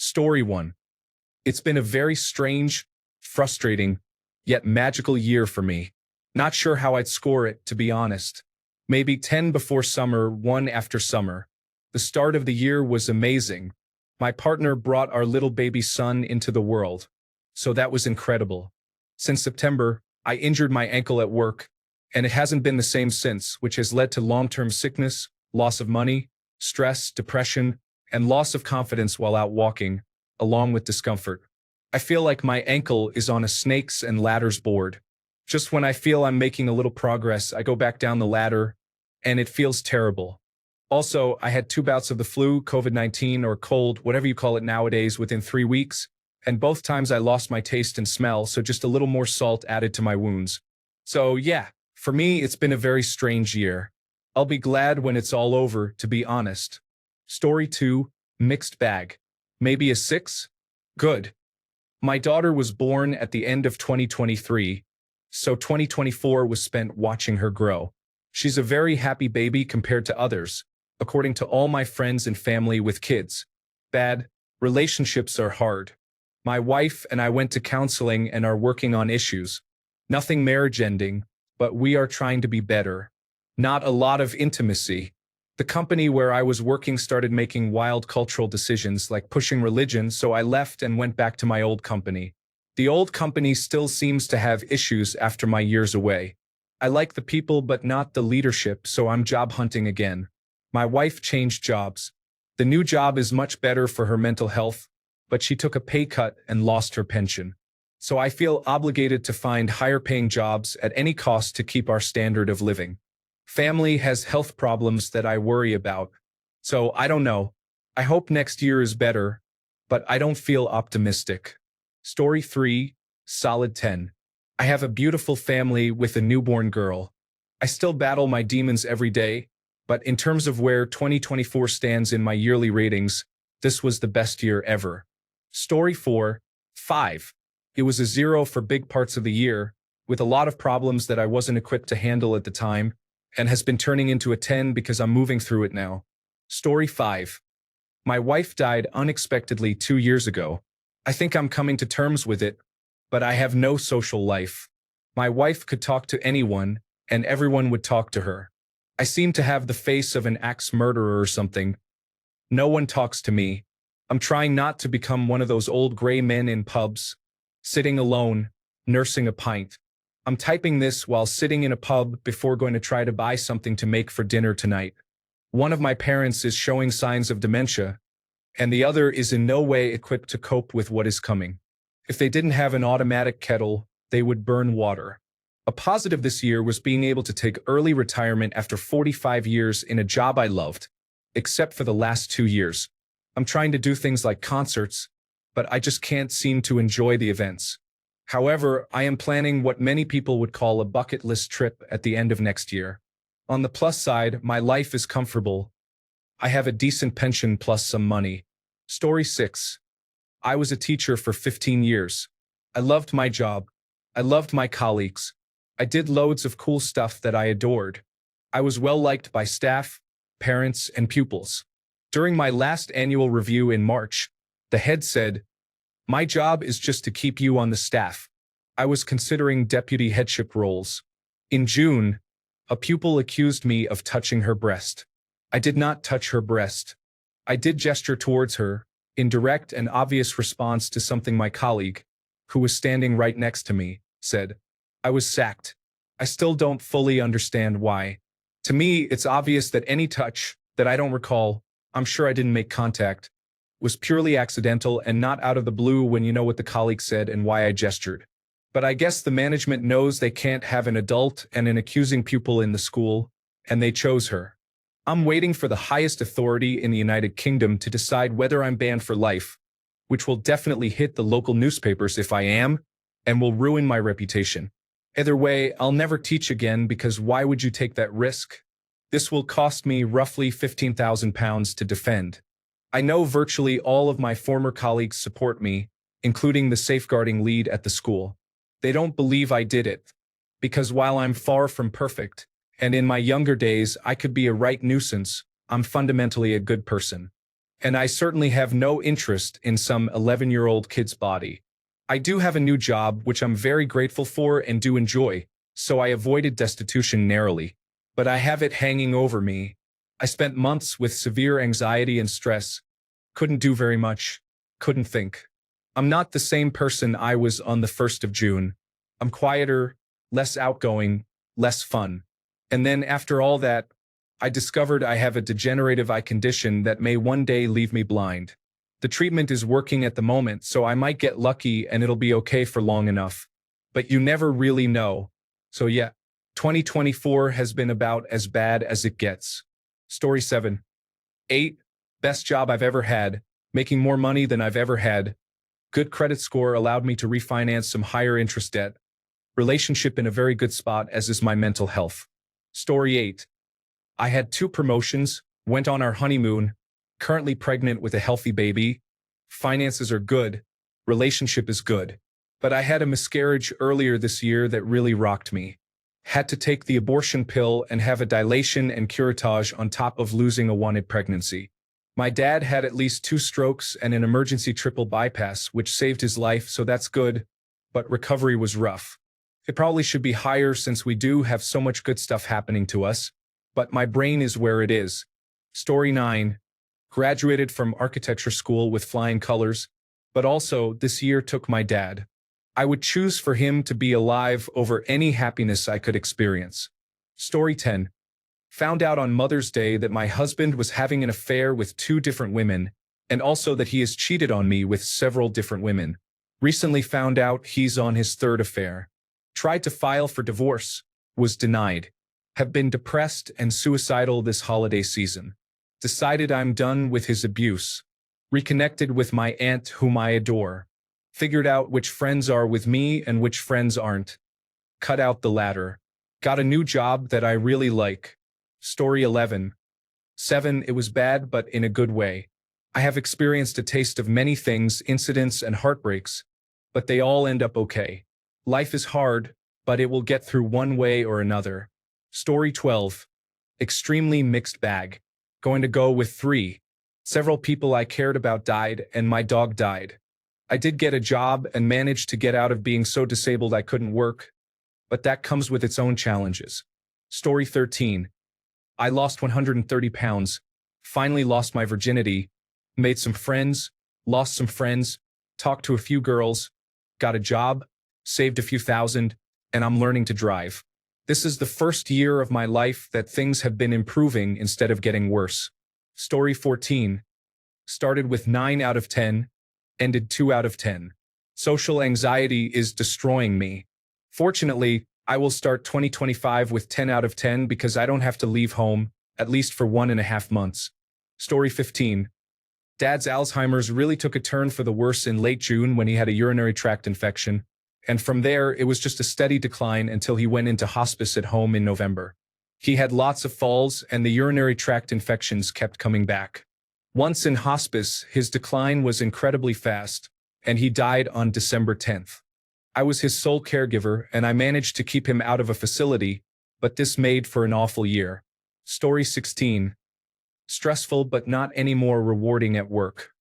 Story 1. It's been a very strange, frustrating, yet magical year for me. Not sure how I'd score it, to be honest. Maybe 10 before summer, 1 after summer. The start of the year was amazing. My partner brought our little baby son into the world. So that was incredible. Since September, I injured my ankle at work, and it hasn't been the same since, which has led to long-term sickness, loss of money, stress, depression, and loss of confidence while out walking, along with discomfort. I feel like my ankle is on a snakes and ladders board. Just when I feel I'm making a little progress, I go back down the ladder, and it feels terrible. Also, I had 2 bouts of the flu, COVID-19, or cold, whatever you call it nowadays, within 3 weeks, and both times I lost my taste and smell, so just a little more salt added to my wounds. So yeah, for me, it's been a very strange year. I'll be glad when it's all over, to be honest. Story 2, mixed bag. Maybe a 6? Good. My daughter was born at the end of 2023, so 2024 was spent watching her grow. She's a very happy baby compared to others, according to all my friends and family with kids. Bad, relationships are hard. My wife and I went to counseling and are working on issues. Nothing marriage-ending, but we are trying to be better. Not a lot of intimacy. The company where I was working started making wild cultural decisions like pushing religion, so I left and went back to my old company. The old company still seems to have issues after my years away. I like the people but not the leadership, so I'm job hunting again. My wife changed jobs. The new job is much better for her mental health, but she took a pay cut and lost her pension. So I feel obligated to find higher-paying jobs at any cost to keep our standard of living. Family has health problems that I worry about. So I don't know. I hope next year is better, but I don't feel optimistic. Story 3, solid 10. I have a beautiful family with a newborn girl. I still battle my demons every day, but in terms of where 2024 stands in my yearly ratings, this was the best year ever. Story 4, 5. It was a 0 for big parts of the year, with a lot of problems that I wasn't equipped to handle at the time, and has been turning into a 10 because I'm moving through it now. Story 5. My wife died unexpectedly 2 years ago. I think I'm coming to terms with it, but I have no social life. My wife could talk to anyone, and everyone would talk to her. I seem to have the face of an axe murderer or something. No one talks to me. I'm trying not to become one of those old gray men in pubs, sitting alone, nursing a pint. I'm typing this while sitting in a pub before going to try to buy something to make for dinner tonight. One of my parents is showing signs of dementia, and the other is in no way equipped to cope with what is coming. If they didn't have an automatic kettle, they would burn water. A positive this year was being able to take early retirement after 45 years in a job I loved, except for the last 2 years. I'm trying to do things like concerts, but I just can't seem to enjoy the events. However, I am planning what many people would call a bucket list trip at the end of next year. On the plus side, my life is comfortable. I have a decent pension plus some money. Story 6. I was a teacher for 15 years. I loved my job. I loved my colleagues. I did loads of cool stuff that I adored. I was well liked by staff, parents, and pupils. During my last annual review in March, the head said, "My job is just to keep you on the staff." I was considering deputy headship roles. In June, a pupil accused me of touching her breast. I did not touch her breast. I did gesture towards her, in direct and obvious response to something my colleague, who was standing right next to me, said. I was sacked. I still don't fully understand why. To me, it's obvious that any touch, that I don't recall, I'm sure I didn't make contact, was purely accidental and not out of the blue when you know what the colleague said and why I gestured. But I guess the management knows they can't have an adult and an accusing pupil in the school, and they chose her. I'm waiting for the highest authority in the United Kingdom to decide whether I'm banned for life, which will definitely hit the local newspapers if I am, and will ruin my reputation. Either way, I'll never teach again because why would you take that risk? This will cost me roughly £15,000 to defend. I know virtually all of my former colleagues support me, including the safeguarding lead at the school. They don't believe I did it, because while I'm far from perfect, and in my younger days I could be a right nuisance, I'm fundamentally a good person. and I certainly have no interest in some 11-year-old kid's body. I do have a new job, which I'm very grateful for and do enjoy, so I avoided destitution narrowly. But I have it hanging over me. I spent months with severe anxiety and stress. Couldn't do very much. Couldn't think. I'm not the same person I was on the 1st of June. I'm quieter, less outgoing, less fun. And then after all that, I discovered I have a degenerative eye condition that may one day leave me blind. The treatment is working at the moment, so I might get lucky and it'll be okay for long enough. But you never really know. So yeah, 2024 has been about as bad as it gets. Story 7. 8. Best job I've ever had, making more money than I've ever had. Good credit score allowed me to refinance some higher interest debt. Relationship in a very good spot, as is my mental health. Story 8. I had 2 promotions, went on our honeymoon, currently pregnant with a healthy baby. Finances are good, relationship is good. But I had a miscarriage earlier this year that really rocked me. Had to take the abortion pill and have a dilation and curettage on top of losing a wanted pregnancy. My dad had at least 2 strokes and an emergency triple bypass, which saved his life, so that's good, but recovery was rough. It probably should be higher since we do have so much good stuff happening to us, but my brain is where it is. Story 9. Graduated from architecture school with flying colors, but also this year took my dad. I would choose for him to be alive over any happiness I could experience. Story 10. Found out on Mother's Day that my husband was having an affair with 2 different women, and also that he has cheated on me with several different women. Recently found out he's on his 3rd affair. Tried to file for divorce, was denied. Have been depressed and suicidal this holiday season. Decided I'm done with his abuse. Reconnected with my aunt whom I adore. Figured out which friends are with me and which friends aren't. Cut out the latter. Got a new job that I really like. Story 11. 7. It was bad, but in a good way. I have experienced a taste of many things, incidents, and heartbreaks, but they all end up okay. Life is hard, but it will get through one way or another. Story 12. Extremely mixed bag. Going to go with 3. Several people I cared about died, and my dog died. I did get a job and managed to get out of being so disabled I couldn't work, but that comes with its own challenges. Story 13. I lost 130 pounds, finally lost my virginity, made some friends, lost some friends, talked to a few girls, got a job, saved a few thousand, and I'm learning to drive. This is the first year of my life that things have been improving instead of getting worse. Story 14. Started with 9 out of 10, ended 2 out of 10. Social anxiety is destroying me. Fortunately, I will start 2025 with 10 out of 10 because I don't have to leave home, at least for 1.5 months. Story 15. Dad's Alzheimer's really took a turn for the worse in late June when he had a urinary tract infection, and from there it was just a steady decline until he went into hospice at home in November. He had lots of falls and the urinary tract infections kept coming back. Once in hospice, his decline was incredibly fast, and he died on December 10th. I was his sole caregiver, and I managed to keep him out of a facility, but this made for an awful year. Story 16. Stressful but not any more rewarding at work.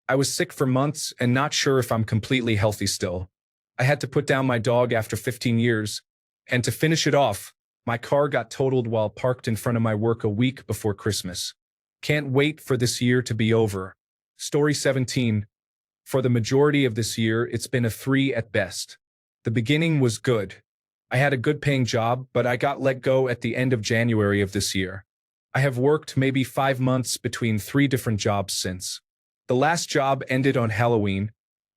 I was sick for months and not sure if I'm completely healthy still. I had to put down my dog after 15 years, and to finish it off, my car got totaled while parked in front of my work a week before Christmas. Can't wait for this year to be over. Story 17. For the majority of this year, it's been a 3 at best. The beginning was good. I had a good paying job, but I got let go at the end of January of this year. I have worked maybe 5 months between 3 different jobs since. The last job ended on Halloween,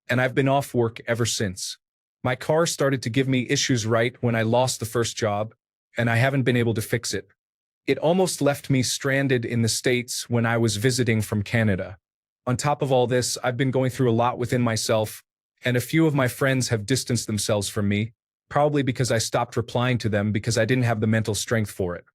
and I've been off work ever since. My car started to give me issues right when I lost the first job, and I haven't been able to fix it. It almost left me stranded in the States when I was visiting from Canada. On top of all this, I've been going through a lot within myself, and a few of my friends have distanced themselves from me, probably because I stopped replying to them because I didn't have the mental strength for it.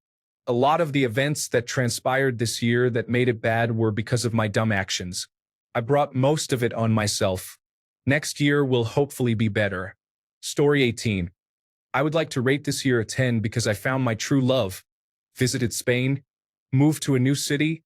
A lot of the events that transpired this year that made it bad were because of my dumb actions. I brought most of it on myself. Next year will hopefully be better. Story 18. I would like to rate this year a 10 because I found my true love. Visited Spain, moved to a new city,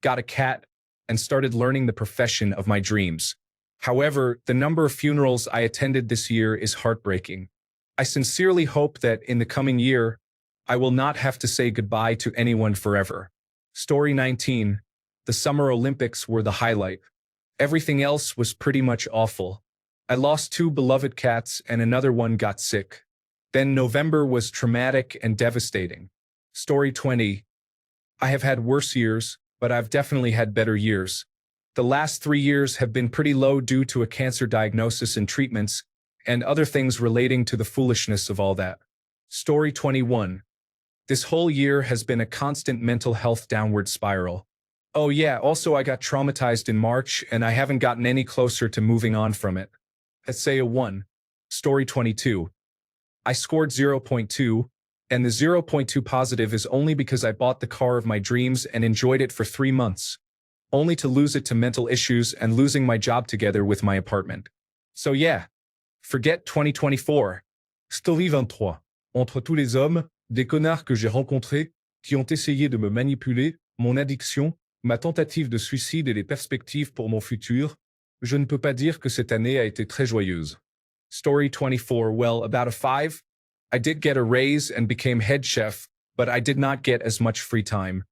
got a cat, and started learning the profession of my dreams. However, the number of funerals I attended this year is heartbreaking. I sincerely hope that in the coming year, I will not have to say goodbye to anyone forever. Story 19. The Summer Olympics were the highlight. Everything else was pretty much awful. I lost 2 beloved cats and another one got sick. Then November was traumatic and devastating. Story 20. I have had worse years, but I've definitely had better years. The last 3 years have been pretty low due to a cancer diagnosis and treatments, and other things relating to the foolishness of all that. Story 21. This whole year has been a constant mental health downward spiral. Oh yeah, also I got traumatized in March and I haven't gotten any closer to moving on from it. Essay a 1. Story 22. I scored 0.2, and the 0.2 positive is only because I bought the car of my dreams and enjoyed it for 3 months, only to lose it to mental issues and losing my job together with my apartment. So yeah, forget 2024. Story 23. Entre tous les hommes, des connards que j'ai rencontrés, qui ont essayé de me manipuler, mon addiction, ma tentative de suicide et les perspectives pour mon futur, je ne peux pas dire que cette année a été très joyeuse. Story 24. Well, about a 5. I did get a raise and became head chef, but I did not get as much free time.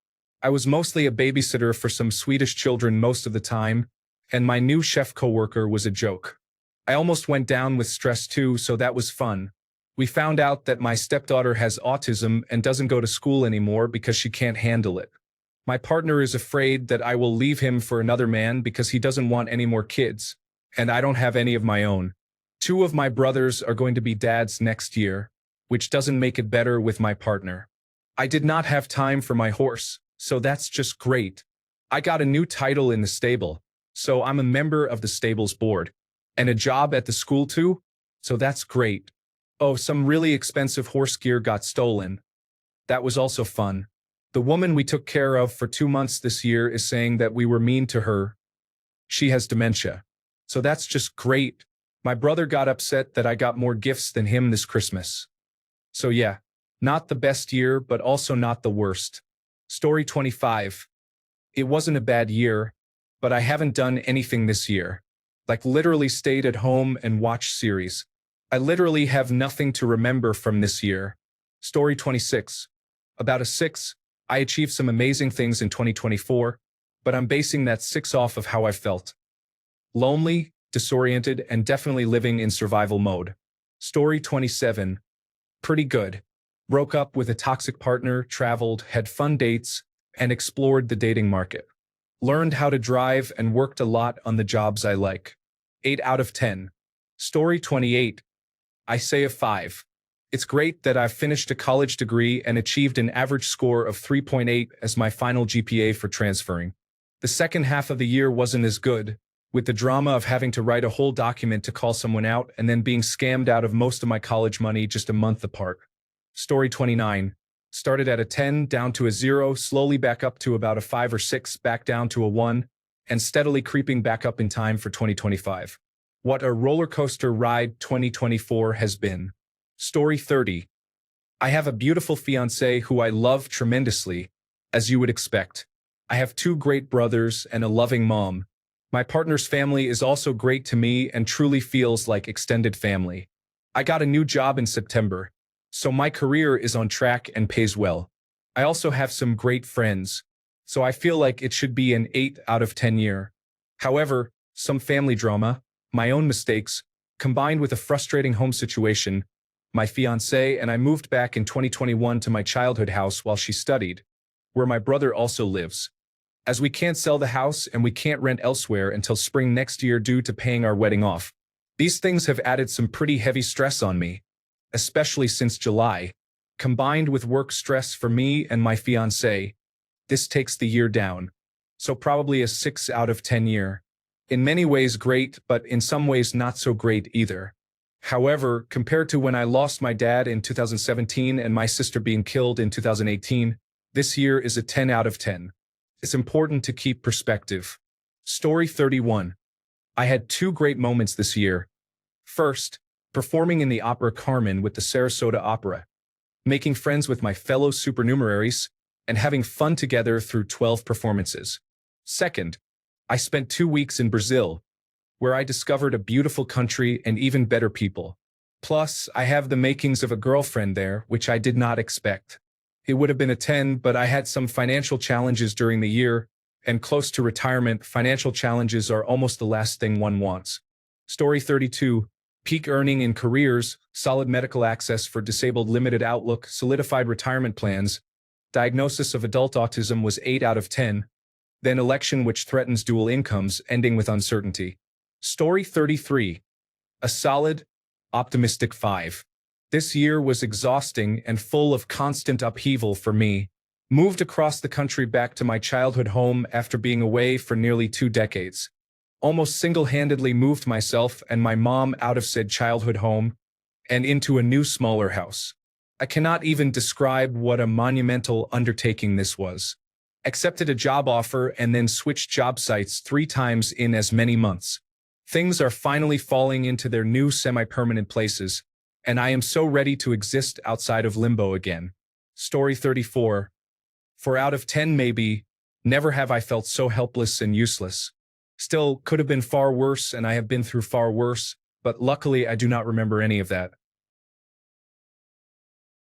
I was mostly a babysitter for some Swedish children most of the time, and my new chef coworker was a joke. I almost went down with stress too, so that was fun. We found out that my stepdaughter has autism and doesn't go to school anymore because she can't handle it. My partner is afraid that I will leave him for another man because he doesn't want any more kids, and I don't have any of my own. 2 of my brothers are going to be dads next year, which doesn't make it better with my partner. I did not have time for my horse, so that's just great. I got a new title in the stable, so I'm a member of the stable's board, and a job at the school too, so that's great. Oh, some really expensive horse gear got stolen. That was also fun. The woman we took care of for 2 months this year is saying that we were mean to her. She has dementia. So that's just great. My brother got upset that I got more gifts than him this Christmas. So yeah, not the best year, but also not the worst. Story 25. It wasn't a bad year, but I haven't done anything this year. Like literally stayed at home and watched series. I literally have nothing to remember from this year. Story 26. About a 6. I achieved some amazing things in 2024, but I'm basing that 6 off of how I felt. Lonely, disoriented, and definitely living in survival mode. Story 27. Pretty good. Broke up with a toxic partner, traveled, had fun dates, and explored the dating market. Learned how to drive and worked a lot on the jobs I like. 8 out of 10. Story 28. I say a 5. It's great that I've finished a college degree and achieved an average score of 3.8 as my final GPA for transferring. The second half of the year wasn't as good, with the drama of having to write a whole document to call someone out and then being scammed out of most of my college money just a month apart. Story 29. Started at a 10, down to a 0, slowly back up to about a 5 or 6, back down to a 1, and steadily creeping back up in time for 2025. What a roller coaster ride 2024 has been. Story 30. I have a beautiful fiancé who I love tremendously, as you would expect. I have 2 great brothers and a loving mom. My partner's family is also great to me and truly feels like extended family. I got a new job in September, so my career is on track and pays well. I also have some great friends, so I feel like it should be an 8 out of 10 year. However, some family drama, my own mistakes, combined with a frustrating home situation, my fiancée and I moved back in 2021 to my childhood house while she studied, where my brother also lives. As we can't sell the house and we can't rent elsewhere until spring next year due to paying our wedding off. These things have added some pretty heavy stress on me, especially since July. Combined with work stress for me and my fiancé, this takes the year down. So probably a 6 out of 10 year. In many ways great, but in some ways not so great either. However, compared to when I lost my dad in 2017 and my sister being killed in 2018, this year is a 10 out of 10. It's important to keep perspective. Story 31. I had 2 great moments this year. First, performing in the opera Carmen with the Sarasota Opera, making friends with my fellow supernumeraries, and having fun together through 12 performances. Second, I spent 2 weeks in Brazil, where I discovered a beautiful country and even better people. Plus, I have the makings of a girlfriend there, which I did not expect. It would have been a 10, but I had some financial challenges during the year, and close to retirement, financial challenges are almost the last thing one wants. Story 32. Peak earning in careers, solid medical access for disabled, limited outlook, solidified retirement plans. Diagnosis of adult autism was 8 out of 10. Then election which threatens dual incomes, ending with uncertainty. Story 33. A solid, optimistic 5. This year was exhausting and full of constant upheaval for me. Moved across the country back to my childhood home after being away for nearly 2 decades. Almost single-handedly moved myself and my mom out of said childhood home and into a new, smaller house. I cannot even describe what a monumental undertaking this was. Accepted a job offer and then switched job sites 3 times in as many months. Things are finally falling into their new semi-permanent places, and I am so ready to exist outside of limbo again. Story 34. 4 out of 10 maybe. Never have I felt so helpless and useless. Still, could have been far worse, and I have been through far worse, but luckily I do not remember any of that.